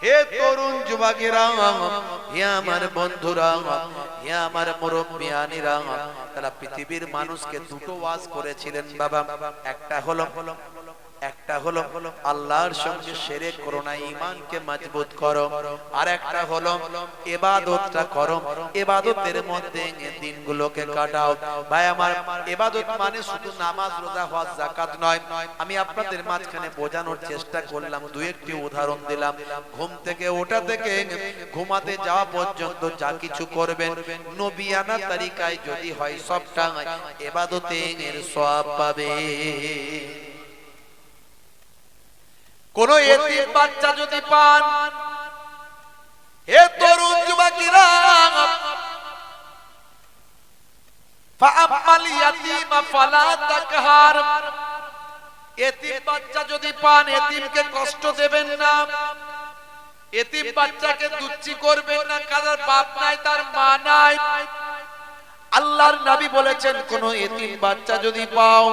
হে তরুণ যুবকেরা, হে আমার বন্ধুরা, হে আমার মুরব্বিয়ানিরা, তারা পৃথিবীর মানুষকে দুটো ওয়াজ করেছিলেন বাবা। একটা হলো আল্লাহর সঙ্গে শিরক করো না, ঈমানকে মজবুত করো। আর একটা হলো ইবাদতটা করো, ইবাদতের মধ্যে দিনগুলোকে কাটাও। ভাই আমার, ইবাদত মানে শুধু নামাজ, রোজা, হজ, যাকাত নয়। আমি আপনাদের মাঝখানে বোঝানোর চেষ্টা করলাম, দুই একটি উদাহরণ দিলাম। ঘুম থেকে ওঠা থেকে ঘুমাতে যাওয়া পর্যন্ত যা কিছু করবেন নবিয়ানা তরিকায় যদি হয়, সবটা ইবাদতের সওয়াব পাবে। কোন এতিম বাচ্চা যদি পান, হে তরুণ যুবকেরা, ফাআম্মাল ইয়াতীমা ফালা তাকহার, এতিম বাচ্চা যদি পান এতিমকে কষ্ট দেবেন না, এতিম বাচ্চাকে তুচ্ছি করবেন না, কারণ বাপ নাই, তার মা নাই। আল্লাহর নবী বলেছেন, কোন এতিম বাচ্চা যদি পাও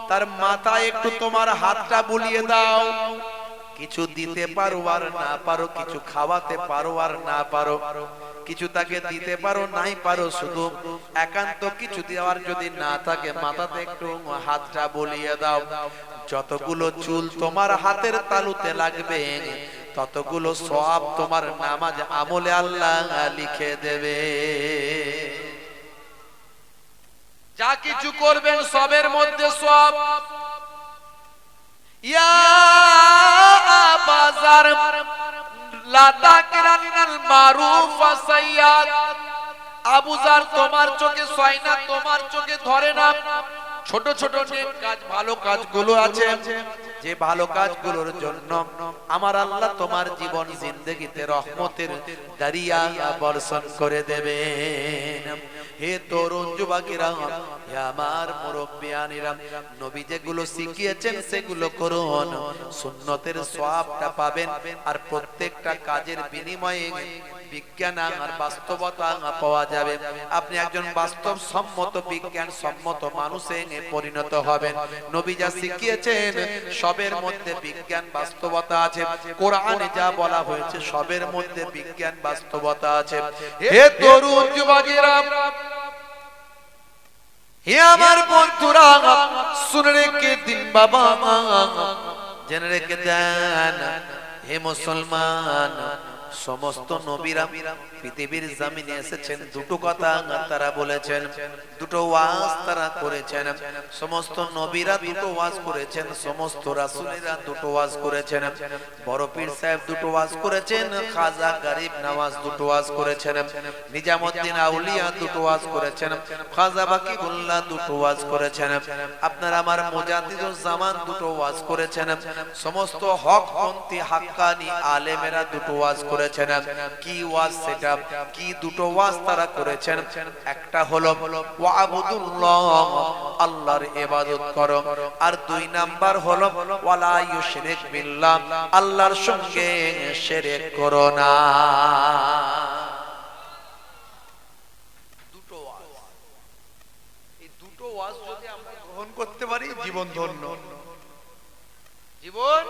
তার মাথায় একটু তোমার হাতটা বুলিয়ে দাও। কিছু দিতে পারো আর না পারো, কিছু খাওয়াতে পারো আর না পারো, কিছু তাকে দিতে পারো নাই পারো, শুধু একান্ত কিছু দেওয়ার যদি না থাকে মাথাতে একটু হাতটা বুলিয়ে দাও। যতগুলো চুল তোমার হাতের তালুতে লাগবে ততগুলো সওয়াব তোমার নামাজ আমলে আল্লাহ লিখে দেবে। যা কিছু করবেন সবের মধ্যে সওয়াব। ইয়া বাজার লা তাকরানাল মারুফ ওয়াসাইয়াত, আবু জার তোমার চোখে সয় না, তোমার চোখে ধরে না। ছোট ছোট নেক কাজ, ভালো কাজগুলো আছে, যে ভালো কাজগুলোর জন্য আমার আল্লাহ তোমার জীবন জিন্দেগিতে রহমতের দরিয়া বর্ষণ করে দেবেন। হে তরুণ যুবকেরা, হে আমার মুরব্বিয়ানিরা, নবী যেগুলো শিখিয়েছেন সেগুলো করুন, সুন্নতের সওয়াবটা পাবেন। আর প্রত্যেকটা কাজের বিনিময়ে বিজ্ঞান আর বাস্তবতা পাওয়া যাবে। আপনি একজন বাস্তব সম্মত, বিজ্ঞান সম্মত মানুষে পরিণত হবেন। নবী যা শিখিয়েছেন সবের মধ্যে বিজ্ঞান বাস্তবতা আছে। কোরআনে যা বলা হয়েছে সবের মধ্যে বিজ্ঞান বাস্তবতা আছে। হে তরুণ যুবকেরা, হে আমার বন্ধুরা, শুনে রেখে দিন বাবা, জেনে রেখে দেন। হে মুসলমান, সমস্ত নবীরা পৃথিবীর জমিনে এসেছেন, দুটো কথা তারা বলেছেন, দুটো ওয়াজ তারা করেছেন। সমস্ত নবীরা দুটো ওয়াজ করেছেন, সমস্ত রাসূলেরা দুটো ওয়াজ করেছেন। বড় পীর সাহেব দুটো ওয়াজ করেছেন, খাজা গরিব নওয়াজ দুটো ওয়াজ করেছেন, নিজামউদ্দিন আউলিয়া দুটো ওয়াজ করেছেন, খাজা বাকিউল্লাহ দুটো ওয়াজ করেছেন, আপনার আমার মুজাদ্দিদুজ জামান দুটো ওয়াজ করেছেন। সমস্ত হকপন্থী হাক্কানি আলেমেরা দুটো ওয়াজ করেছেন। কি ওয়াজ সেটা? কি দুটো ওয়াজ তারা করেছেন? একটা হলো ওয়াবুদুল্লাহ, আল্লাহর ইবাদত করো। আর দুই নাম্বার হলো ওয়ালা ইউশরিক বিল্লাহ, আল্লাহর সঙ্গে শিরক করো না। দুটো ওয়াজ, এই দুটো ওয়াজ যদি আমরা গ্রহণ করতে পারি জীবন ধন্য, জীবন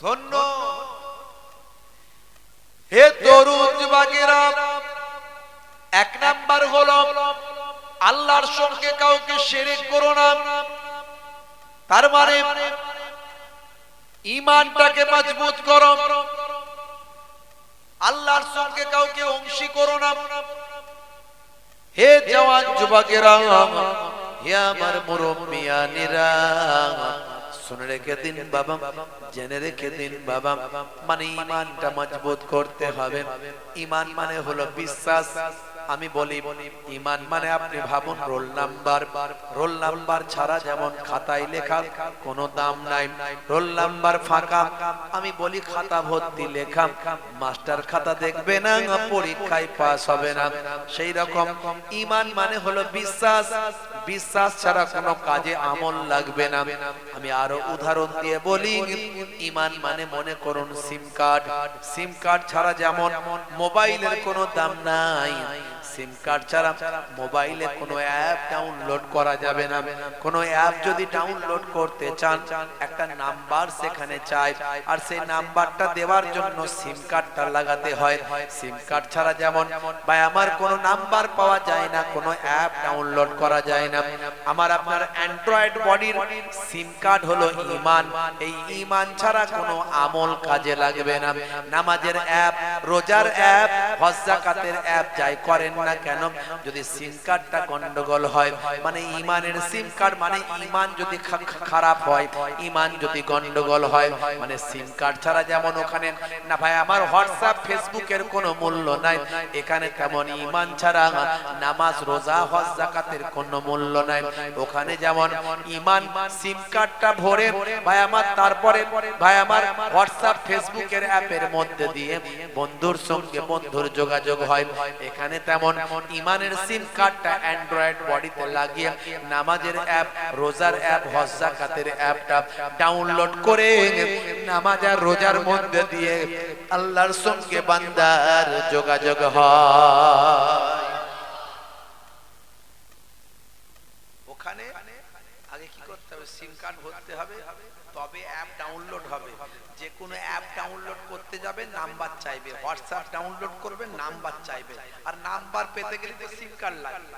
ধন্য। হে তরুণ যুবকেরা, এক নাম্বার হলো আল্লাহর সঙ্গে কাউকে শিরক করো না। তার মানে ঈমানটাকে মজবুত করো, আল্লাহর সঙ্গে কাউকে অংশী করো না। হে জওয়ান যুবকেরা, হে আমার মুরব্বিয়ানিরা, শুনে রেখে দিন বাবা, জেনে রেখে দিন বাবা, মানে ঈমানটা মজবুত করতে হবে। ঈমান মানে হলো বিশ্বাস। আমি বলি ঈমান মানে আপনি ভাবুন রোল নাম্বার। রোল নাম্বার ছাড়া যেমন খাতায় লেখা কোনো দাম নাই, রোল নাম্বার ফাঁকা। আমি বলি খাতা ভর্তি লেখা, মাস্টার খাতা দেখবে না, পরীক্ষায় পাস হবে না। সেই রকম ঈমান মানে হলো বিশ্বাস। বিশ্বাস ছাড়া কোনো কাজে আমল লাগবে না। আমি আরো উদাহরণ দিয়ে বলি, ঈমান মানে মনে করুন সিম কার্ড। সিম কার্ড ছাড়া যেমন মোবাইলের কোনো দাম নাই, সিম কার্ড ছাড়া মোবাইলে কোনো অ্যাপ ডাউনলোড করা যাবে না। কোনো অ্যাপ যদি ডাউনলোড করতে চান একটা নাম্বার সেখানে চাই, আর সেই নাম্বারটা দেওয়ার জন্য সিম কার্ডটা লাগাতে হয়। সিম কার্ড ছাড়া যেমন ভাই আমার কোনো নাম্বার পাওয়া যায় না, কোনো অ্যাপ ডাউনলোড করা যায় না। আমার আপনার অ্যান্ড্রয়েড বডির সিম কার্ড হলো ঈমান। এই ঈমান ছাড়া কোনো আমল কাজে লাগবে না। নামাজের অ্যাপ, রোজার অ্যাপ, হজ যাকাতের অ্যাপ যাই করেন না কেন, যদি সিম কার্ডটা গন্ডগোল হয়, মানে ঈমানের সিম কার্ড, মানে ঈমান যদি খারাপ হয়, ঈমান যদি গন্ডগোল হয়, মানে সিম কার্ড ছাড়া যেমন ওখানে না ভাই আমার হোয়াটসঅ্যাপ ফেসবুকের কোনো মূল্য নাই, এখানে তেমন ঈমান ছাড়া নামাজ রোজা হজ যাকাতের কোনো মূল্য নাই। ওখানে যেমন ঈমান সিম কার্ডটা ভরে ভাই আমার, তারপরে ভাই আমার হোয়াটসঅ্যাপ ফেসবুকের অ্যাপের মধ্যে দিয়ে বন্ধুর সঙ্গে বন্ধুর যোগাযোগ হয়, এখানে তেমন ঈমানের সিম কার্ডটা অ্যান্ড্রয়েড বডিতে লাগিয়ে নামাজের অ্যাপ, রোজার অ্যাপ, হজ যাকাতের অ্যাপটা ডাউনলোড করে নামাজ আর রোজার মধ্যে দিয়ে আল্লাহর সঙ্গে বান্দার যোগাযোগ হয়। ওখানে আগে কি করতে হবে, সিম কার্ড ভরতে হবে, তবে অ্যাপ ডাউনলোড হবে। যে কোনো অ্যাপ ডাউনলোড করতে যাবে নাম্বার চাইবে, হোয়াটসঅ্যাপ ডাউনলোড করবে নাম্বার চাইবে, আর নাম্বার পেতে গেলে তো সিম কার্ড লাগবে।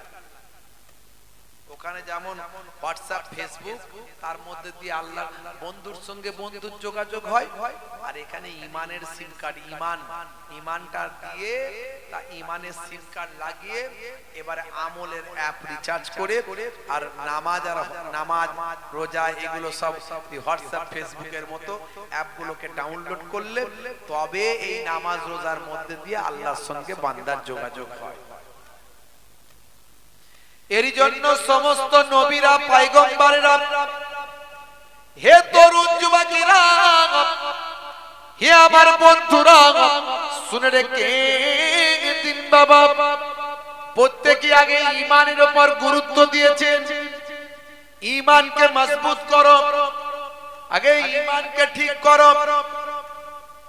ওখানে যেমন হোয়াটসঅ্যাপ ফেসবুক তার মধ্যে দিয়ে আল্লাহ বন্ধুর সঙ্গে বন্ধুর যোগাযোগ হয়, আর এখানে ঈমানের সিম কার্ড, ঈমানটা দিয়ে তা ঈমানের সিম কার্ড লাগিয়ে এবারে আমলের অ্যাপ রিচার্জ করে আর নামাজ রোজা এগুলো সব হোয়াটসঅ্যাপ ফেসবুকের মতো অ্যাপগুলোকে ডাউনলোড করলে তবে এই নামাজ রোজার মধ্যে দিয়ে আল্লাহর সঙ্গে বান্দার যোগাযোগ হয়। এরই জন্য সমস্ত নবীরা পয়গম্বরেরা, হে তরুণ যুবকেরা, হে আমার বন্ধুরা, শুনে রেখে দিন বাবা, প্রত্যেকে আগে ঈমানের উপর গুরুত্ব দিয়েছেন। ঈমানকে মজবুত করো, আগে ঈমানকে ঠিক করো।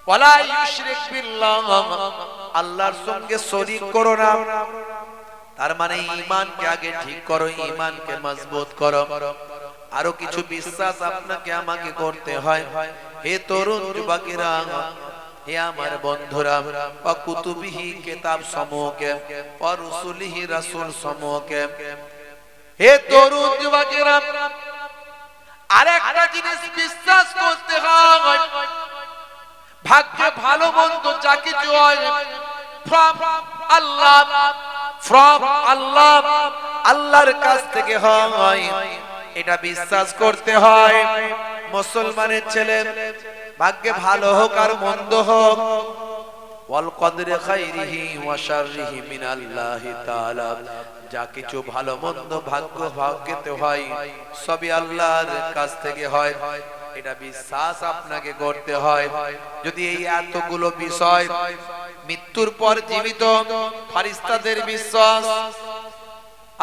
ওয়ালা ইউশরিক বিল্লাহ, আল্লাহর সঙ্গে শরীক করো না। তার মানে ঈমানকে আগে ঠিক করো, ঈমানকে মজবুত করো। আরো কিছু বিশ্বাস আপনাকে আমাকে করতে হয়। হে তরুণ যুবকেরা, হে আমার বন্ধুরা, ওয়া কুতুবিহি কিতাব সমূহকে, ওয়া রুসুলিহি রাসূল সমূহকে, হে তরুণ যুবকেরা আরেকটা জিনিস বিশ্বাস করতে হয়, ভাগ্যে ভালো মন্দ যা কিছু হয় from আল্লাহ, from আল্লাহ, আল্লাহর কাছ থেকে হয়, এটা বিশ্বাস করতে হয়। মুসলমানের ছেলে ভাগ্যে ভালো হোক আর মন্দ হোক, ওয়াল কদরে খাইরিহি ওয়া শাররিহি মিনাল্লাহি তাআলা, যা কিছু ভালো মন্দ ভাগ্যতে হয় সবই আল্লাহর কাছ থেকে হয়, এটা বিশ্বাস আপনাকে করতে হয়। যদি এই এতগুলো বিষয়, মৃত্যুর পর জীবিত ফেরেশতাদের বিশ্বাস,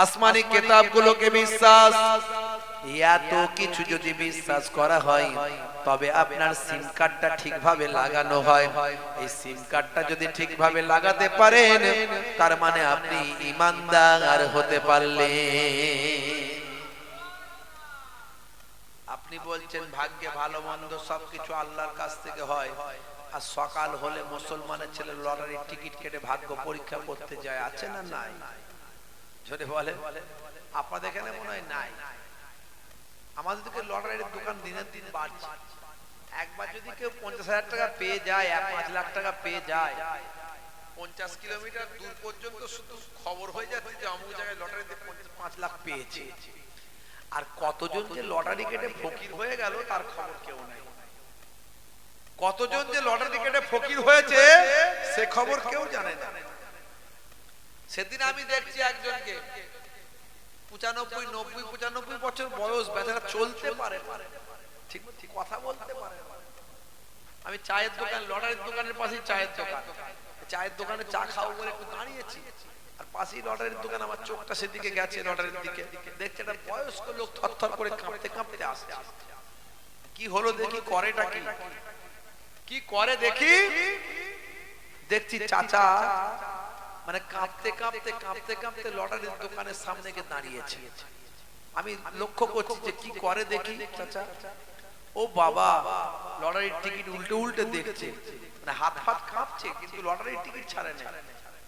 আসমানি কিতাবগুলোকে বিশ্বাস, এত কিছু যদি বিশ্বাস করা হয়, তবে আপনার সিম কার্ডটা ঠিকভাবে লাগানো হয়। এই সিম কার্ডটা যদি ঠিকভাবে লাগাতে পারেন, তার মানে আপনি ঈমানদার হতে পারলেন। আপনি বলছেন ভাগ্যে ভালো মন্দ সবকিছু আল্লাহর কাছ থেকে হয়, আর সকাল হলে মুসলমানের ছেলে লটারির টিকিট কেটে ভাগ্য পরীক্ষা করতে যায়, আছে না নাই? জোরে বলে, আপনাদের এখানে মনে হয় নাই। আমাদের দিকে লটারির দোকান দিনের দিন বাড়ছে। একবার যদি কেউ 50,000 টাকা পেয়ে যায়, 5 লাখ টাকা পেয়ে যায়, 50 কিলোমিটার দূর পর্যন্ত শুধু খবর হয়ে যাচ্ছে যে অমুক জায়গায় লটারিতে 5 লাখ পেয়েছে। আর কতজন যে লটারি কেটে ফকির হয়ে গেল তার খবর কেউ নাই। কতজন যে লটারি কেটে ফকির হয়েছে সে খবর কেউ জানে না। সেদিন আমি দেখছি একজনকে 95 বছর বয়স, বেচারা চলতে পারে, ঠিক কথা বলতে পারে। আমি চায়ের দোকান, লটারির দোকানের পাশেই চায়ের দোকান, চায়ের দোকানে চা খাবো বলে একটু দাঁড়িয়েছি, আর পাশেই লটারির দোকান। আমার চোখটা সেদিকে গেছে, লটারির দিকে। দেখছে একটা বয়স্ক লোক থরথর করে কাঁপতে কাঁপতে আসছে। কি হলো দেখি, করেটা কি করে দেখি, দেখছি চাচা মানে কাঁপতে কাঁপতে কাঁপতে কাঁপতে লটারির দোকানের সামনে গিয়ে দাঁড়িয়েছে। আমি লক্ষ্য করছি যে কি করে দেখি, চাচা ও বাবা লটারির টিকিট উল্টে উল্টে দেখছে, মানে হাত হাত কাঁপছে কিন্তু লটারির টিকিট ছাড়ে না।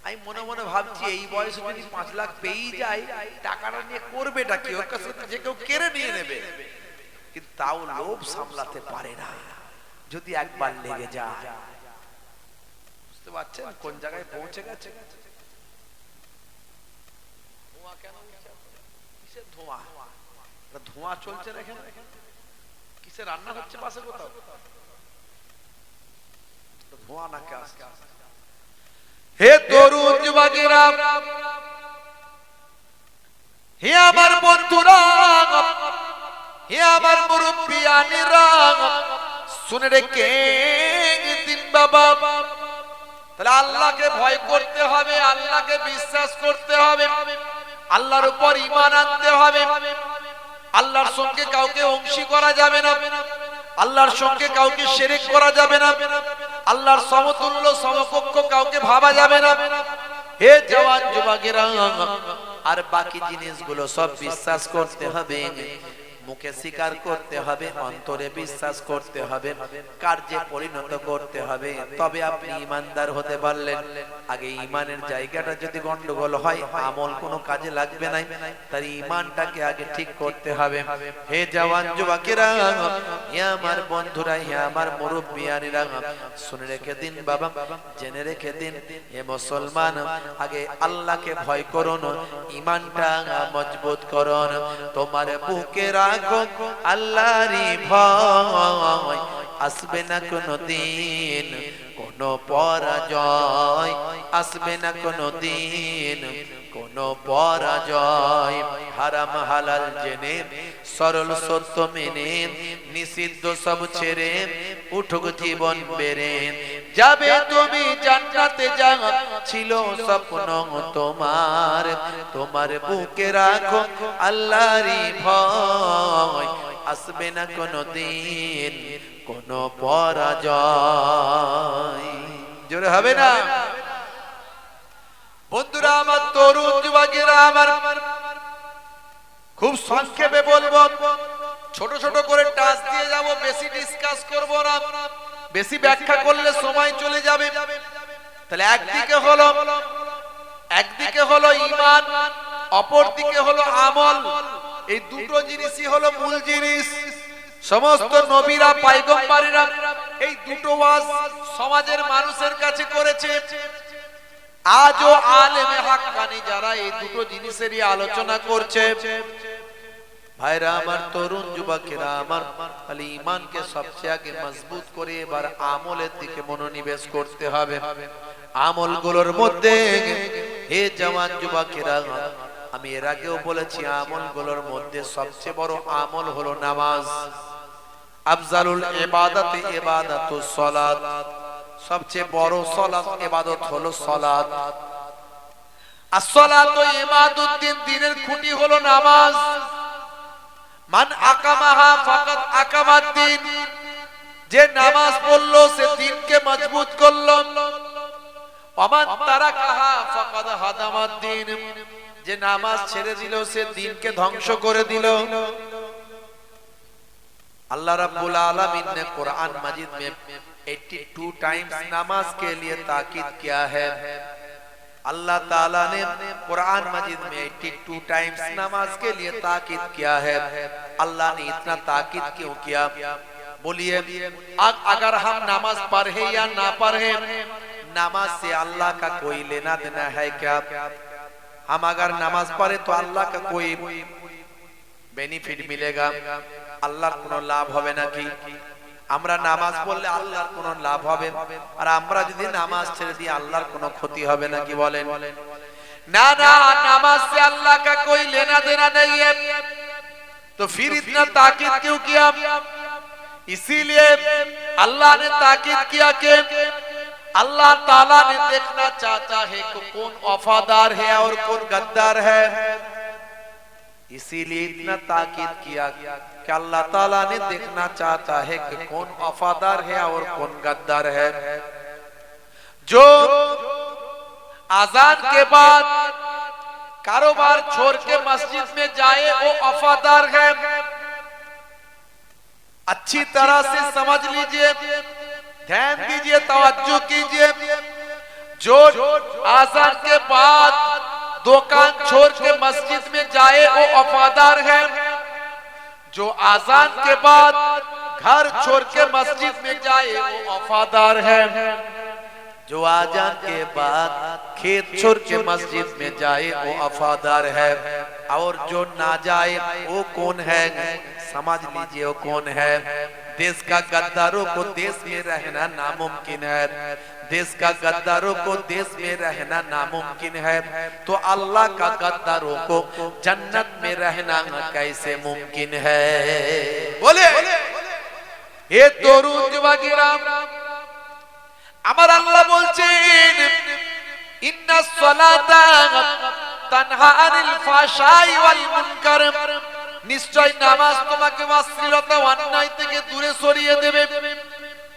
আমি মনে মনে ভাবছি এই বয়সে যদি 5 লাখ পেয়েই যায় টাকাটা নিয়ে করবেটা কি, ওর কাছে যে কেউ কেড়ে নিয়ে নেবে, কিন্তু তাও লোভ সামলাতে পারে না যদি একবার লেগে যায়। বুঝতে পারছেন কোন জায়গায় পৌঁছে গেছে? ধোঁয়া কেন উঠছে? কিসের ধোঁয়া? ধোঁয়া চলছে না এখানে? কিসের রান্না হচ্ছে পাশে কোথাও? ধোঁয়া নাকে আসছে। হে তরুণ যুবকেরা, হে আমার বন্ধুরা, হে আমার মুরব্বিয়ানেরা, শুনে রেখে দিন বাবা, তাহলে আল্লাহকে ভয় করতে হবে, আল্লাহকে বিশ্বাস করতে হবে, আল্লাহর উপর ঈমান আনতে হবে। আল্লাহর সঙ্গে কাউকে অংশী করা যাবে না, আল্লাহর সঙ্গে কাউকে শিরক করা যাবে না, আল্লাহর সমতুল্য সমকক্ষ কাউকে ভাবা যাবে না। হে জওয়ান যুবকেরা, আর বাকি জিনিসগুলো সব বিশ্বাস করতে হবে, মুখে স্বীকার করতে হবে, অন্তরে বিশ্বাস করতে হবে, কার্যে পরিণত করতে হবে, তবে আপনি ঈমানদার হতে পারলেন। আগে ঈমানের জায়গাটা যদি গন্ডগোল হয় আমল কোনো কাজে লাগবে না, তার ঈমানটাকে আগে ঠিক করতে হবে। হে জওয়ান যুবকেরা, হে আমার বন্ধুরা, হে আমার মুরব্বিয়ানেরা, শুনে রেখে দিন বাবা, জেনে রেখে দিন, হে মুসলমান, আগে আল্লাহকে ভয় করুন, ঈমানটা মজবুত করুন, তোমার বুকে রাখো আল্লাহরই ভয়, আসবে না কোনো দিন কোনো পরাজয়, আসবে না কোনো দিন কোনো পরাজয়। হারাম হালাল জেনে, সরল সত্য মেনে, নিষিদ্ধ সব ছেড়ে উঠুক জীবন বেড়ে, যাবে তুমি জান্নাতে, যা ছিল স্বপ্ন তোমার, তোমার বুকে রাখো আল্লাহরই ভয়, আসবে না কোনো দিন কোনো পরাজয়। জোরে হবে না? বন্ধুরা আমার, তরুণ যুবকেরা আমার, খুব সংক্ষেপে বলবো, ছোট ছোট করে টাচ দিয়ে যাব, বেশি ডিসকাস করব না, বেশি ব্যাখ্যা করলে সময় চলে যাবে। তাহলে একদিকে হলো ঈমান, অপর দিকে হলো আমল। এই দুটো জিনিসই হলো মূল জিনিস। সমস্ত নবীরা পয়গম্বরেরা এই দুটো ওয়াজ সমাজের মানুষের কাছে করেছে। আজও আলেমে হাক্কানি যারা এই দুটো জিনিসেরই আলোচনা করছে। ভাইরা আমার, তরুণ যুবকেরা আমার, খালি ঈমানকে সবচেয়ে আগে মজবুত করে এবার আমলের দিকে মনোনিবেশ করতে হবে। আমলগুলোর মধ্যে হে জওয়ান যুবকেরা, আমি এর আগেও বলেছি, আমলগুলোর মধ্যে সবচেয়ে বড় আমল হলো নামাজ। আফজালুল ইবাদাতি ইবাদাতুস সালাত, সবচেয়ে বড় সালাত ইবাদত হলো সালাত। as-সালাতু ইমাদুদ্দিন, দ্বীনের খুঁটি হলো নামাজ। মান আকামাহা ফাকাদ আকামাদ্দিন, যে নামাজ পড়লো সে দ্বীনকে মজবুত করলো। ওমান তারাকাহা ফাকাদ হাদামাদ্দিন, যে নামাজ ছেড়ে দিল সে দ্বীনকে ধ্বংস করে দিল। अल्लाह रब्बुल आलमीन ने कुरान मजीद में 82 टाइम्स नमाज के लिए ताकीद किया है। अल्लाह ताला ने कुरान मजीद में 82 टाइम्स नमाज के लिए ताकीद किया है। अल्लाह ने इतना ताकीद क्यों किया? बोलिए, अगर हम नमाज पढ़े या ना पढ़े, नमाज से अल्लाह का कोई लेना देना है क्या? हम अगर नमाज पढ़े तो अल्लाह का कोई बेनिफिट मिलेगा? আল্লাহর কোনো লাভ হবে নাকি? আমরা নামাজ পড়লে আল্লাহর কোনো লাভ হবে, আর আমরা যদি নামাজ ছেড়ে দিই আল্লাহর কোনো ক্ষতি হবে নাকি? বলেন না না, নামাজ से अल्लाह का कोई लेना देना नहीं है। तो फिर इतना ताकीद क्यों किया? इसीलिए अल्लाह ने ताकीद किया कि अल्लाह ताला ने देखना चाहता है कि कौन वफादार है और कौन गद्दार है। इसीलिए इतना ताकीद किया कि अल्लाह ताला ने देखना चाहता है कि कौन वफादार है और कौन गद्दार है। जो आजान के बाद कारोबार छोड़ के मस्जिद में जाए वो वफादार है। अच्छी तरह से समझ लीजिए, ध्यान दीजिए, तवज्जो कीजिए। जो आजान के बाद दुकान छोड़ के मस्जिद में जाए वो वफादार है। जो आजान के बाद घर छोड़ के मस्जिद में जाए वो वफादार है। जो आजान के बाद खेत छोड़ के मस्जिद में जाए वो वफादार है। और जो ना जाए वो कौन है, समझ लीजिए वो कौन है। देश का गद्दारों को देश में रहना नामुमकिन है। देश का गद्दारों को देश में रहना नामुमकिन है, तो अल्लाह का गद्दारों को जन्नत में रहना कैसे मुमकिन है? बोले ये तरुण যুবকেরা, আমার আল্লাহ বলছেন ইন্নাস সালাতা তানহা আনিল ফাহশাই ওয়াল মুনকার, নিশ্চয় নামাজ তোমাকে অশ্লীলতা অন্যায় থেকে দূরে সরিয়ে দেবে।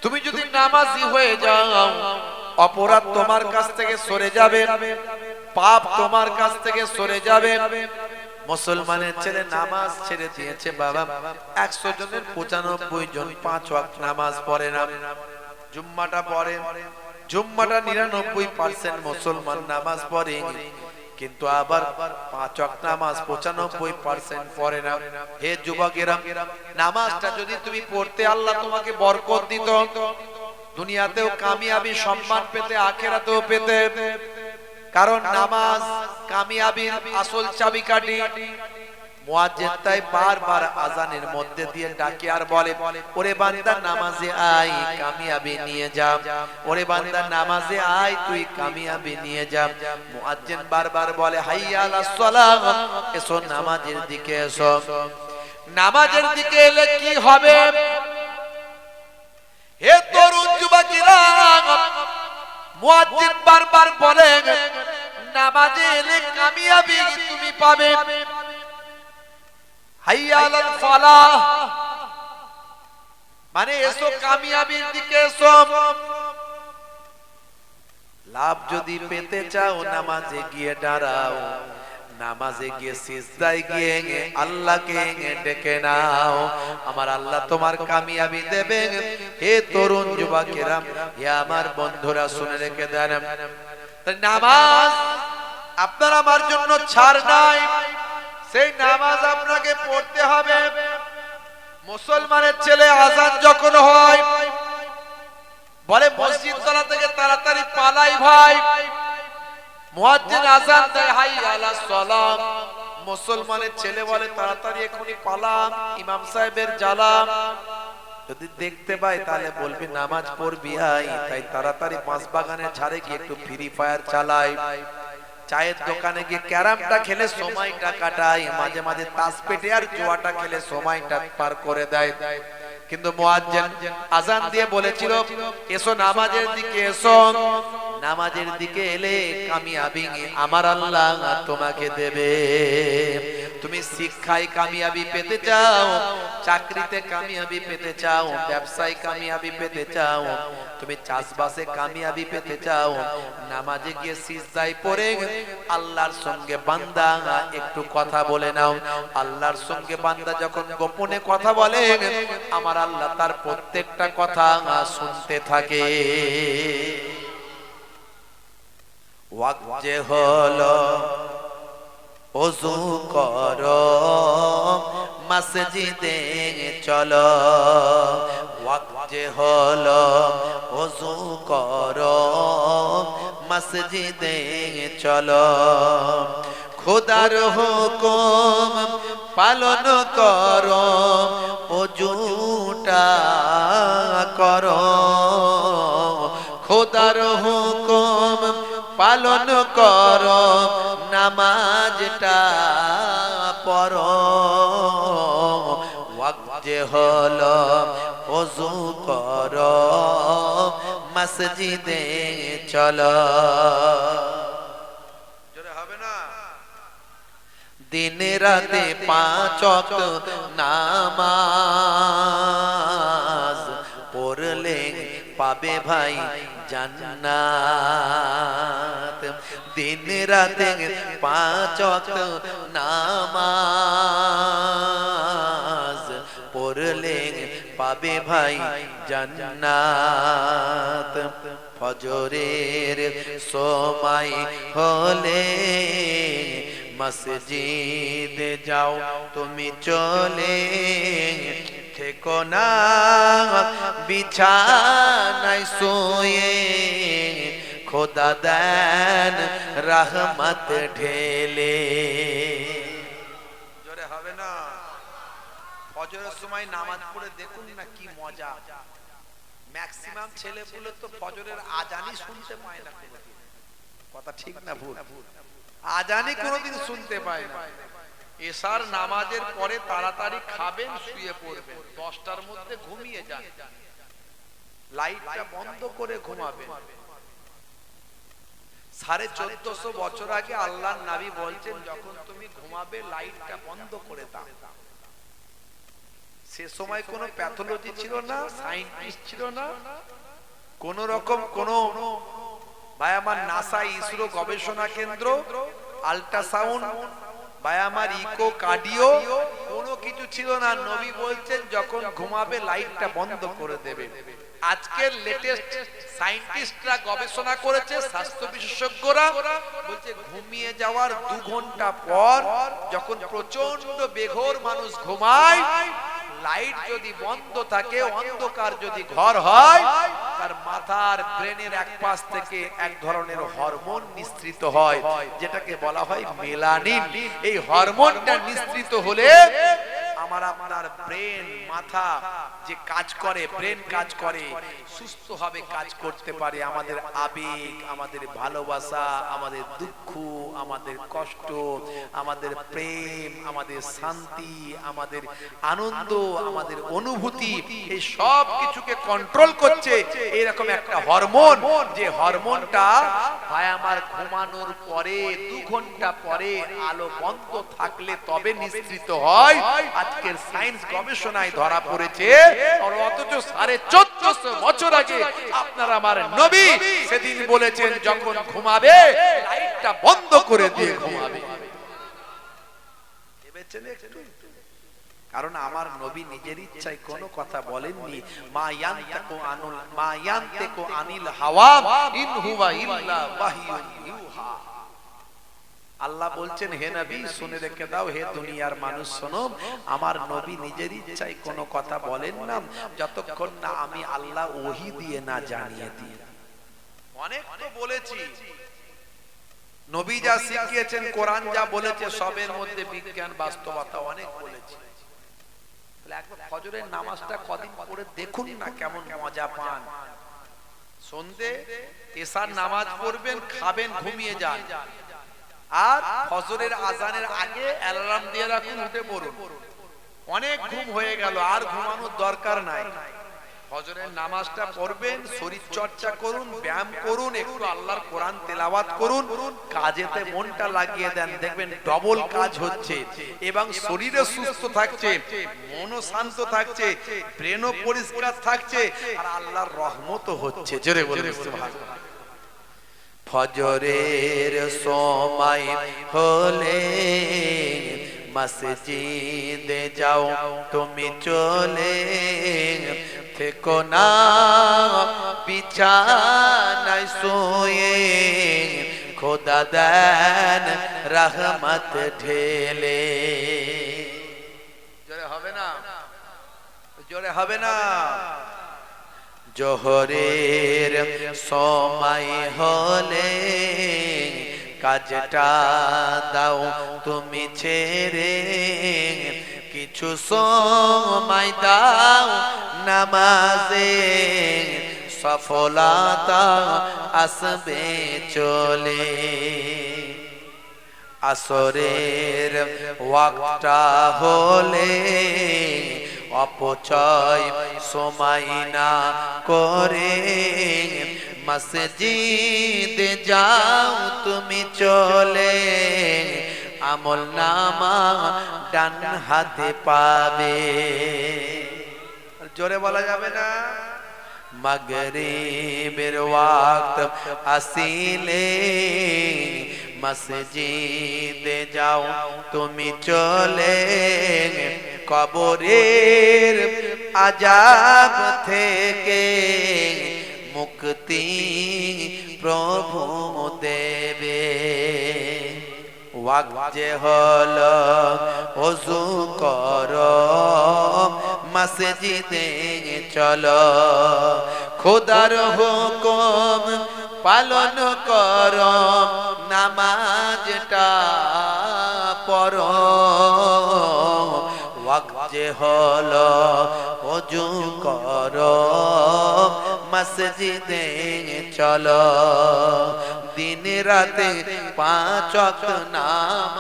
তুমি যদি নামাজি হয়ে যাও, অপরাধ তোমার কাছ থেকে সরে যাবে, পাপ তোমার কাছ থেকে সরে যাবে। মুসলমানের ছেলে নামাজ ছেড়ে দিয়েছে বাবা, 100 জনের 95 জন 5 ওয়াক্ত নামাজ পড়ে না। জুম্মাটা পড়ে, জুম্মাটা 99% মুসলমান নামাজ পড়ে, কিন্তু আবার 5 ওয়াক্ত নামাজ 95% পড়ে না। হে যুবকেরা, নামাজটা যদি তুমি পড়তে আল্লাহ তোমাকে বরকত দিত, দুনিয়াতেও কামিয়াবি সম্মান পেতে, আখিরাতেও পেতে। কারণ নামাজ কামিয়াবির আসল চাবিকাঠি। মুয়াজ্জিন তাই বারবার আজানের মধ্যে দিয়ে ডাকে আর বলে, ওরে বান্দা নামাজে আয়, কামিয়াবি নিয়ে যা। ওরে বান্দা নামাজে আয়, তুই কামিয়াবি নিয়ে যা। মুয়াজ্জিন বারবার বলে, হাইয়া আলাস সালাহ, এসো নামাজের দিকে এসো। নামাজের দিকে এলে কি হবে? হে তরুণ যুবকেরা, মুয়াজ্জিন বারবার বলে, নামাজে এলে কামিয়াবি তুমি পাবে। হাইয়া আলাল ফালাহ, মানে এসো কামিয়াবির দিকে এসো। লাভ যদি পেতে চাও নামাজে গিয়ে দাঁড়াও, নামাজে গিয়ে সিজদায় গিয়ে আল্লাহকে ডেকে নাও, আমার আল্লাহ তোমার কামিয়াবি দেবেন। হে তরুণ যুবকেরা, হে আমার বন্ধুরা, শুনে রেখে দেন, নামাজ আপনার আমার জন্য ছাড় নাই, সেই নামাজ আপনাকে পড়তে হবে। মুসলমানের ছেলে আজান যখন হয় বলে মসজিদ তলা থেকে তাড়াতাড়ি পালাই ভাই। মুয়াজ্জিন আজান দেয়, হাইয়া আলাস সালাম। মুসলমানের ছেলে বলে তাড়াতাড়ি এখনি পালাম, ইমাম সাহেবের জ্বালাম। যদি দেখতে পাই তাহলে বলবি নামাজ পড়বি আই। তাই তাড়াতাড়ি পাঁচ বাগানের ঝাড়ে গিয়ে একটু ফ্রি ফায়ার চালাই, চায়ের দোকানে গিয়ে ক্যারামটা খেলে সময়টা কাটাই, মাঝে মাঝে তাস পেটে আর জুয়াটা খেলে সময়টা পার করে দেয়। কিন্তু মুয়াজ্জিন আজান দিয়ে বলেছিল, এসো নামাজের দিকে এসো। নামাজের দিকে এলে কামিয়াবি আমার আল্লাহ তোমাকে দেবে। তুমি শিক্ষায় কামিয়াবি পেতে চাও, চাকরিতে কামিয়াবি পেতে চাও, ব্যবসায় কামিয়াবি পেতে চাও, তুমি চাষবাসে কামিয়াবি পেতে চাও, নামাজে গিয়ে সিজদায় পড়ে আল্লাহর সঙ্গে বান্দা একটু কথা বলে নাও। আল্লাহর সঙ্গে বান্দা যখন গোপনে কথা বলে, আমার আল্লাহ তার প্রত্যেকটা কথা শুনতে থাকে। ওয়াক্ত যে হলো, ওযু করো, মসজিদে চলো। ওয়াক্ত যে হলো, ওযু করো, মসজিদে চলো। খোদার হুকুম পালন করো, ওযুটা করো। খোদার হুকুম পালন করো, নামাজটা পড়ো। ওয়াক্ত যে হলো, ওযু করো, মসজিদে চলো। জোরে হবে না? দিন রাতে 5 ওয়াক্ত নামাজ পড়লে পাবে ভাই জান্নাত। दिन रात पांच वक्त नामाज पढ़ले पाबे भाई जन्नत फजरेर समय होले मस्जिद जाओ तुमी चले থেকো না বিছানায় শুয়ে খোদা দেন রহমত ঢেলে জোরে হবে না ফজরের সময় নামাজ পড়ে দেখুন না কি মজা ম্যাক্সিমাম ছেলেপুলে তো ফজরের আজানই শুনতে পায় না কথা ঠিক না ভুল আজানই কোনোদিন শুনতে পায় না এশার নামাজের পরে তাড়াতাড়ি খাবেন শুয়ে পড়বেন 10টার মধ্যে ঘুমিয়ে যান লাইটটা বন্ধ করে ঘুমাবেন 1450 বছর আগে আল্লাহর নবী বলছেন যখন তুমি ঘুমাবে লাইটটা বন্ধ করে দাও সে সময় কোনো প্যাথোলজি ছিল না সায়েন্টিস্ট ছিল না কোন রকম কোন ভাই আমার নাসা ইসরো গবেষণা কেন্দ্র আল্ট্রাসাউন্ড ভাই আমার ইকো কার্ডিও কোনো কিছু ছিল না নবী বলছেন যখন ঘুমাবে লাইটটা বন্ধ করে দেবে আজকের লেটেস্ট সায়েন্টিস্টরা গবেষণা করেছে স্বাস্থ্য বিশেষজ্ঞরা বলছে ঘুমিয়ে যাওয়ার 2 ঘন্টা পর যখন প্রচন্ড বেঘোর মানুষ ঘুমায় লাইট যদি বন্ধ থাকে অন্ধকার যদি ঘর হয় তার মাথার ব্রেনের এক পাশ থেকে এক ধরনের হরমোন নিঃসৃত হয় যেটাকে বলা হয় মেলানিন এই হরমোনটা নিঃসৃত হলে আমার আপনার ব্রেন মাথা যে কাজ করে ব্রেন কাজ করে সুস্থভাবে কাজ করতে পারে আমাদের আবেগ আমাদের ভালোবাসা আমাদের দুঃখ আমাদের কষ্ট আমাদের প্রেম আমাদের শান্তি আমাদের আনন্দ আমাদের অনুভূতি এই সব কিছুকে কন্ট্রোল করছে এরকম একটা হরমোন যে হরমোনটা ভাই আমার ঘুমানোর পরে 2 ঘন্টা পরে আলো বন্ধ থাকলে তবে নিঃসৃত হয় আজকের সায়েন্স গবেষণায় ধরা পড়েছে আর অথচ 1450 বছর আগে আপনার আমার নবী সেদিন বলেছেন যখন ঘুমাবে লাইটটা বন্ধ করে দিয়ে ঘুমাবে ভেবেছেন একটু কারণ আমার নবী নিজের ইচ্ছায় কোনো কথা বলেননি মা ইয়ানতাকু আনিল হাওয়া ইন হুয়া ইল্লা ওয়াহয়ুন ইউহা আল্লাহ বলছেন হে নবী শুনে রেখে দাও হে দুনিয়ার মানুষ শোনো আমার নবী নিজের ইচ্ছায় কোনো কথা বলেন না যতক্ষণ না আমি আল্লাহ ওহী দিয়ে না জানিয়ে দিই অনেক তো বলেছি নবী যা শিখিয়েছেন কোরআন যা বলেছে সবের মধ্যে বিজ্ঞান বাস্তবতা অনেক বলেছি তাহলে একবার ফজরের নামাজটা কদিন পড়ে দেখুন না কেমন মজা পান সন্ধ্যে এশার নামাজ পড়বেন খাবেন ঘুমিয়ে যান আর ফজরের আজানের আগে অ্যালার্ম দিয়ে রাখুন উঠে পড়ুন অনেক ঘুম হয়ে গেল আর ঘুমানোর দরকার নাই ফজরের নামাজটা পড়বেন শরীর চর্চা করুন ব্যায়াম করুন একটু আল্লাহর কোরআন তেলাওয়াত করুন কাজেতে মনটা লাগিয়ে দেন দেখবেন ডবল কাজ হচ্ছে এবং শরীরও সুস্থ থাকছে মনও শান্ত থাকছে ব্রেনও পরিষ্কার থাকছে আর আল্লাহর রহমতও হচ্ছে জোরে বলুন সুবহানাল্লাহ ফজরের সময় হলে মসজিদে যাও তুমি চলে থেকো না বিছানায় শুয়ে খোদা দেন রহমত ঢেলে জোরে হবে না জোরে হবে না জোহরের সময় হলে কাজটা দাও তুমি ছেড়ে কিছু সময় দাও নামাজে সফলতা আসবে চলে আসরের ওয়াক্তটা হলে অপচয় সময় না করে মসজিদে যাও তুমি চলে আমল নামা ডান হাতে পাবে জোরে বলা যাবে না मगरिबेर वक्त आसिले मस्जिदे जाओ तुमी चले कबरेर आजाब थेके मुक्ति प्रभु देवे वक्त जे हलो ओजू करो मस्जिदे चलो खुदार हुकुम पालन करो नामाजटा पढ़ो वक्त जे हलो ओजू करो मस्जिदे चलो दिन राते 5 वक्त नामाज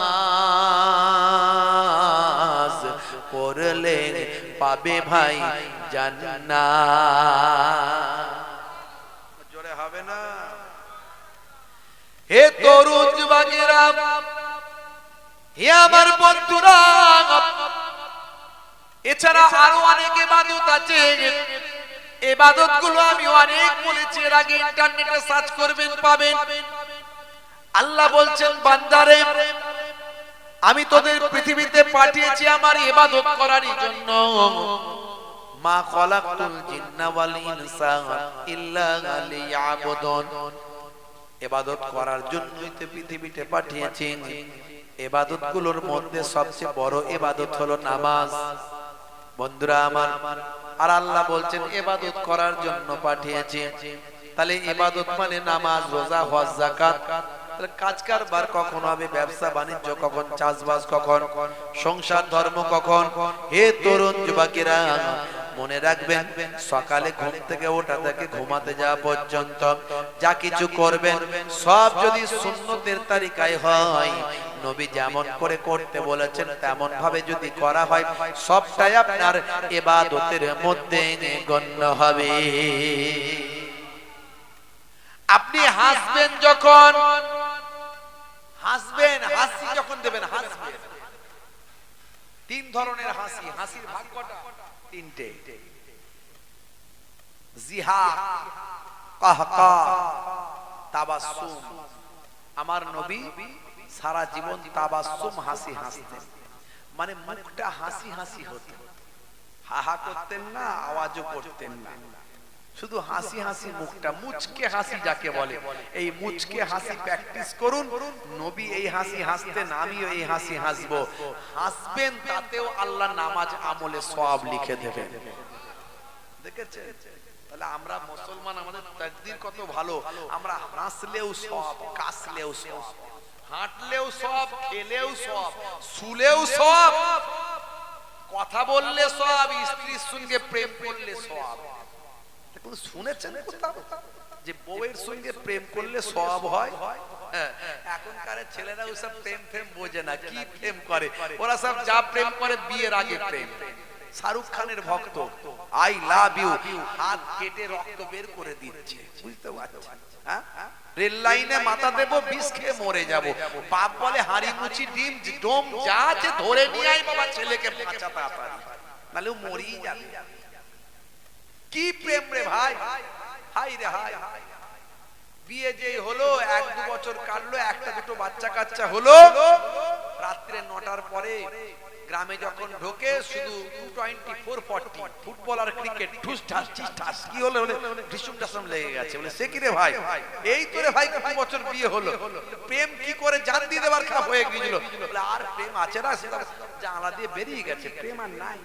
पढ़ले पाबे भाई জান্নাত জোরে হবে না হে তরুণ যুবকেরা হে আমার বন্ধুরা এছাড়া আরো অনেক ইবাদত আছে ইবাদতগুলো আমি অনেক বলেছি এর আগে ইন্টারনেটে সার্চ করবেন পাবেন আল্লাহ বলছেন বান্দারে আমি তোদের পৃথিবীতে পাঠিয়েছি আমার ইবাদত করার জন্য মা খলাকতুল জিন্না ওয়াল ইনসা ইল্লা লিয়াবুদুন ইবাদত করার জন্যই তো পৃথিবীতে পাঠিয়েছি ইবাদতগুলোর মধ্যে সবচেয়ে বড় ইবাদত হলো নামাজ বন্ধুরা আমার আর আল্লাহ বলছেন ইবাদত করার জন্য পাঠিয়েছি তাহলে ইবাদত মানে নামাজ রোজা হজ যাকাত কাজ কারবার কখন হবে ব্যবসা বাণিজ্য কখন চাষবাস কখন সংসার ধর্ম কখন হে তরুণ যুবকেরা মনে রাখবেন সকালে ঘুম থেকে ওঠা থেকে ঘুমাতে যাওয়া পর্যন্ত যা কিছু করবেন সব যদি সুন্নতের তরিকায় হয় নবী যেমন করে করতে বলেছেন তেমন ভাবে যদি করা হয় সবটাই আপনার ইবাদতের মধ্যে গণ্য হবে আপনি হাসবেন যখন হাসবেন হাসি যখন দেবেন হাসবেন 3 ধরনের হাসি হাসির ভাগ কটা 3টে জিহা কাহকা তাবাসসুম আমার নবী সারা জীবন তাবাসসুম হাসি হাসতেন মানে মুখটা হাসি হাসি হতো হাহা করতেন না আওয়াজও করতেন না শুধু হাসি হাসি মুখটা মুচকে হাসি যাকে বলে এই মুচকে হাসি প্র্যাকটিস করুন নবী এই হাসি হাসতেন আমিও এই হাসি হাসবো হাসবেন তাতেও আল্লাহ নামাজ আমলে সওয়াব লিখে দেবেন দেখেছেন তাহলে আমরা মুসলমান আমাদের তাকদীর কত ভালো আমরা হাসলেও সওয়াব কাশলেও সওয়াব হাঁটলেও সওয়াব খেলেও সওয়াব শুলেও সওয়াব কথা বললে সওয়াব স্ত্রীর সঙ্গে প্রেম করলে সওয়াব শুনেছেন কোথাও যে বউয়ের সঙ্গে প্রেম করলে সওয়াব হয় এখনকার ছেলেরা ওসব প্রেম প্রেম বোঝে না কি প্রেম করে ওরা সব যা প্রেম করে বিয়ের আগে প্রেম শাহরুখ খানের ভক্ত আই লাভ ইউ হাত কেটে রক্ত বের করে দিচ্ছে বুঝতে পারছেন হ্যাঁ রেল লাইনে মাথা দেব বিষ খেয়ে মরে যাব বাপ বলে হাড়ি মুচি ডিম ডোম যা আছে ধরে নিয়ে আই বাবা ছেলেকে বাঁচাতে পারি নালে ও মরেই যাবে কি প্রেম রে ভাই হাই রে হাই বিয়ে যেই হলো 1-2 বছর কাটলো একটা দুটো বাচ্চা কাচ্চা হলো রাত্রে 9টার পরে গ্রামে যখন ঢোকে শুধু 224-40 ফুটবল আর ক্রিকেট ঠুস ঠাস ঠাস কি হলো ঢিসুম ঢাসুম লেগে গেছে বলে সে কি রে ভাই এই তোরে ভাই কত বছর বিয়ে হলো প্রেম কি করে জান দিয়ে দেবার খারাপ হয়ে গিয়েছিল বলে আর প্রেম আছে না সেটা জানলা দিয়ে বেরিয়ে গেছে প্রেম আর নাই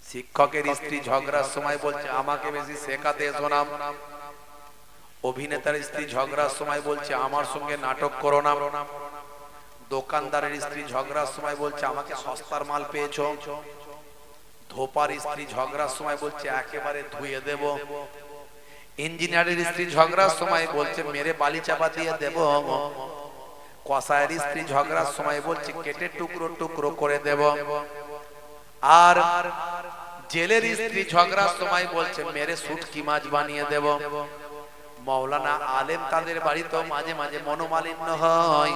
শিক্ষকের স্ত্রী ঝগড়ার সময় বলছে আমাকে বেশি শেখাতে এসো না অভিনেতার স্ত্রী ঝগড়ার সময় বলছে আমার সঙ্গে নাটক করো না দোকানদারের স্ত্রী ঝগড়ার সময় বলছে আমাকে সস্তার মাল পেয়েছো ধোপার স্ত্রী ঝগড়ার সময় বলছে একেবারে ধুয়ে দেব ইঞ্জিনিয়ারের স্ত্রী ঝগড়ার সময় বলছে মেরে বালি চাপা দিয়ে দেব কসাইয়ের স্ত্রী ঝগড়ার সময় বলছে কেটে টুকরো টুকরো করে দেব আর জেলের স্ত্রী ঝগড়ার সময় বলছে মেরে শুটকি মাছ বানিয়ে দেব মাওলানা আলেম তাদের বাড়িতে মাঝে মাঝে মনোমালিন্য হয়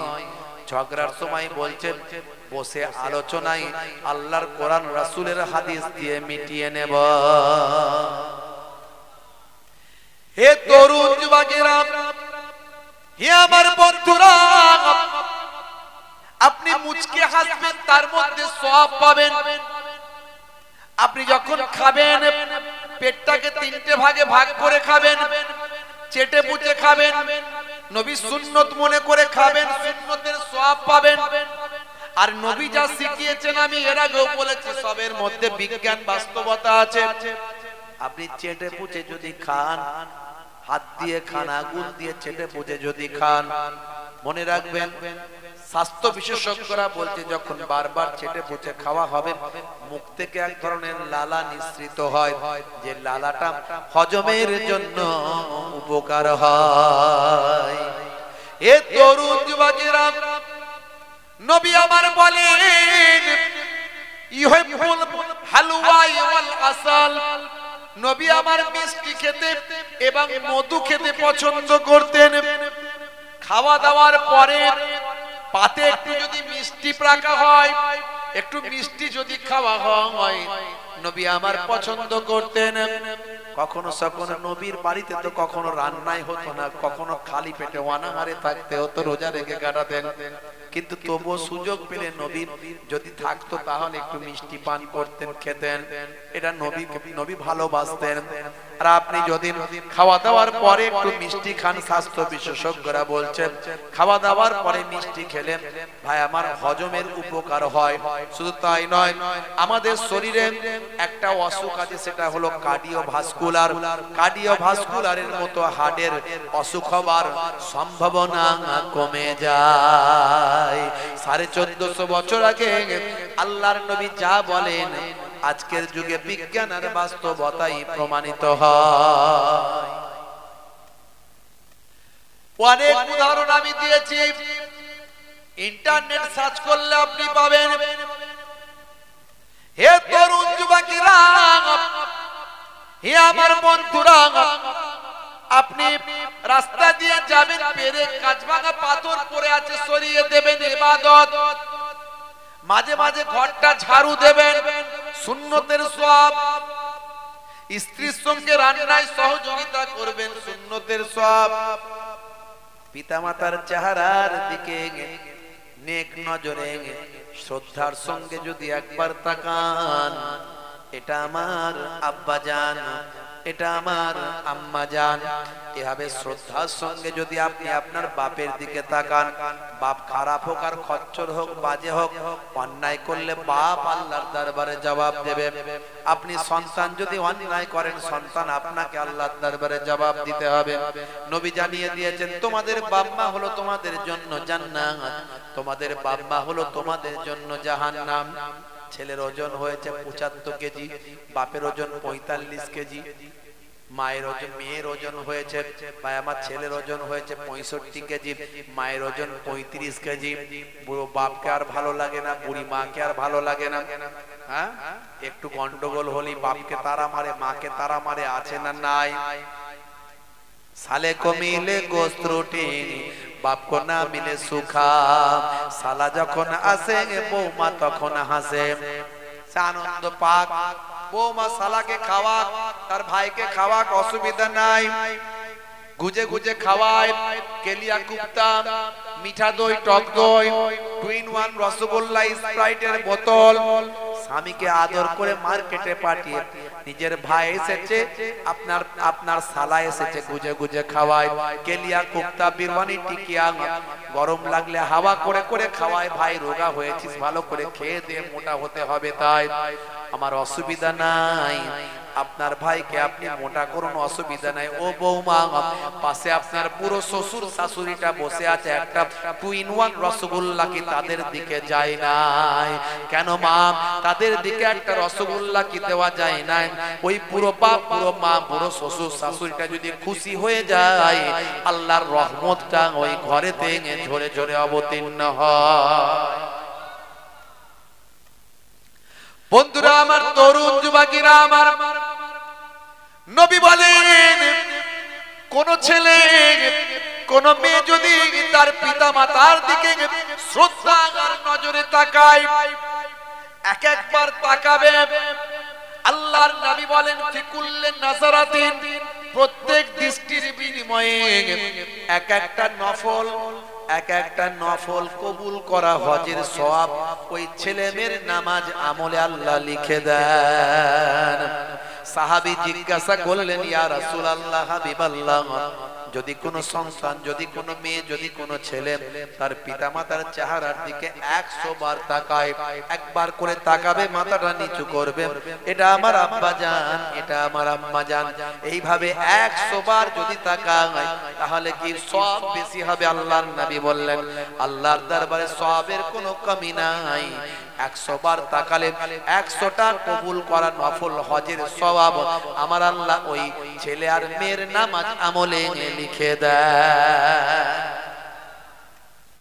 ঝগড়ার সময় বলছেন বসে আলোচনায় আল্লাহর কোরআন রাসূলের হাদিস দিয়ে মিটিয়ে নেব। হে তরুণ যুবকেরা, হে আমার বন্ধুরা, আপনি মুচকে হাসবেন, তার মধ্যে সওয়াব পাবেন। আপনি যখন খাবেন পেটটাকে তিনটে ভাগে ভাগ করে খাবেন, চেটে পুচে খাবেন, নবী সুন্নত মনে করে খাবেন, সুন্নতের সওয়াব পাবেন। আর নবী যা শিখিয়েছেন আমি এর আগেও বলেছি, সবের মধ্যে বিজ্ঞান বাস্তবতা আছে। আপনি চেটে পুচে যদি খান, হাত দিয়ে খান, আগুন দিয়ে চেটে পুচে যদি খান, মনে রাখবেন স্বাস্থ্য বিশেষজ্ঞরা বলছে যখন বারবার চেটে পুচে খাওয়া হবে মুখ থেকে এক ধরনের লালা নিঃসৃত হয়, যে লালাটা হজমের জন্য উপকার হয়। এ তরুণ যুবকেরা, নবী আমার বলেন ইউহিব্বুল হালওয়া ওয়াল আসাল, নবী আমার মিষ্টি খেতে এবং মধু খেতে পছন্দ করতেন। খাওয়া দাওয়ার পরে পাতে একটু যদি মিষ্টি রাখা হয়, একটু মিষ্টি যদি খাওয়া হয়, নবী আমার পছন্দ করতেন। কখনো কখনো নবীর বাড়িতে তো কখনো রান্নাই হতো না, কখনো খালি পেটে অনাহারে থাকতে হতো, রোজা রেখে কাটাতেন। কিন্তু তবুও সুযোগ পেলে নবী যদি থাকতো তাহলে একটু মিষ্টি পান করতেন, খেতেন। এটা নবী ভালোবাসতেন। আর আপনি যদি খাওয়া দাওয়ার পরে একটু মিষ্টি খান, স্বাস্থ্য বিশেষজ্ঞরা বলছেন খাওয়া দাওয়ার পরে মিষ্টি খেলে ভাই আমার হজমের উপকার হয়। শুধু তাই নয়, আমাদের শরীরে একটা অসুখ আছে, সেটা হলো কার্ডিওভাস্কুলার। কার্ডিওভাস্কুলারের মতো হার্টের অসুখ হবার সম্ভাবনা কমে যায়। 1450 বছর আগে আল্লাহর নবী যা বলেন আজকের যুগে বিজ্ঞান আর বাস্তবতাই প্রমাণিত হয়। অনেক উদাহরণ আমি দিয়েছি, ইন্টারনেট সার্চ করলে আপনি পাবেন। হে তরুণ যুবকেরা, হে আমার বন্ধুরা, আপনি রাস্তা দিয়ে যাবেন, পেরে কাঁচভাঙা পাথর পড়ে আছে সরিয়ে দেবেন, ইবাদত। মাঝে মাঝে ঘরটা ঝাড়ু দেবেন, সুন্নতের সওয়াব। স্ত্রীর সঙ্গে রান্নায় সহযোগিতা করবেন, সুন্নতের সওয়াব। পিতামাতার চেহারার দিকে নেক নজরে শ্রদ্ধার সঙ্গে যদি একবার তাকান, এটা আমার আব্বা জান, এটা আমার আম্মা জান, এভাবে শ্রদ্ধার সঙ্গে যদি আপনি আপনার বাপের দিকে তাকান, বাপ খারাপ হোক আর খচ্চর হোক, বাজে হোক, অন্যায় করলে বাপ আল্লাহর দরবারে জবাব দেবে। আপনি সন্তান যদি অন্যায় করেন, সন্তান আপনাকে আল্লাহর দরবারে জবাব দিতে হবে। নবী জানিয়ে দিয়েছেন তোমাদের বাপ মা হলো তোমাদের জন্য জান্নাত, তোমাদের বাপ মা হলো তোমাদের জন্য জাহান্নাম। ছেলের ওজন হয়েছে 75 কেজি, বাপের ওজন 45 কেজি। মেয়ের ওজন হয়েছে, ভাই আমার ছেলের ওজন হয়েছে 65 কেজি, মায়ের ওজন 35 কেজি। বুড়ো বাপকে আর ভালো লাগে না, বুড়ি মাকে আর ভালো লাগে না। হ্যাঁ, একটু গন্ডগোল হলি বাপকে তারা মারে, মাকে তারা মারে, আছে না নাই? সালে কো মিলে গোস্ত রুটি, বাপ কো না মিলে সুখা। সালা যখন আসে বৌমা তখন হাসে। আনন্দ পাক, বৌমা সালাকে খাওয়াক, তার ভাইকে খাওয়াক, অসুবিধা নাই। গুজে গুজে খাওয়ায়, কেলিয়া কুপ্তা, মিঠা দই, টক দই, 2-in-1 রসগোল্লা, স্প্রাইটের বোতল। স্বামীকে আদর করে মার্কেটে পাঠিয়ে নিজের ভাই এসেছে, আপনার সালা এসেছে, গুজে গুজে খাওয়ায়, কেলিয়া কুপ্তা, বিরয়ানি, টিকিয়া, গরম লাগলে হাওয়া করে করে খাওয়ায়। ভাই রোগা হয়েছিস, ভালো করে খেয়ে দে, মোটা হতে হবে। তাই আমার অসুবিধা নাই, আপনার ভাইকে আপনি মোটা করুন, অসুবিধা নাই। ও বৌমা, পাশে আপনার পুরো শ্বশুর শাশুড়িটা বসে আছে, একটা 2-in-1 রসগোল্লা কি তাদের দিকে যায় নাই? কেন মা, তাদের দিকে একটা রসগোল্লা কি দেওয়া যায় নাই? ওই পুরো বাপ, পুরো মা, পুরো শ্বশুর শাশুড়িটা যদি খুশি হয়ে যায়, আল্লাহর রহমতটা ওই ঘরেতে ঝরে ঝরে অবতীর্ণ হয়। বন্ধুরা আমার, তরুণ যুবকেরা আমার, নবী বলেন কোন ছেলে কোন মেয়ে যদি তার পিতা মাতার দিকে শ্রদ্ধা আর নজরে তাকায়, এক একবার তাকাবে, আল্লাহর নবী বলেন ফিকুল্লে নাজারাতিন, প্রত্যেক দৃষ্টির বিনিময়ে এক একটা নফল, এক একটা নফল কবুল করা হজের সওয়াব ওই ছেলে মেয়ের নামাজ আমলে আল্লাহ লিখে দেন। সাহাবী জিজ্ঞাসা করলেন, ইয়া রাসূলুল্লাহ, হাবিবাল্লাহ, যদি কোনো সন্তান, যদি কোনো মেয়ে, যদি কোনো ছেলে তার পিতামাতার চেহারার দিকে 100 বার তাকায়, একবার করে তাকাবে, মাথাটা নিচু করবে, এটা আমার আব্বা জান, এটা আমার আম্মা জান, এইভাবে 100 বার যদি তাকায় তাহলে কি সওয়াব বেশি হবে? আল্লাহর নবী বললেন, আল্লাহর দরবারে সওয়াবের কোনো কমি নাই। 100 বার তাকালে 100টা কবুল করা নফল হজের সওয়াব আমার আল্লাহ ওই ছেলে আর মেয়ের নামাজ আমলে লিখে দেয়।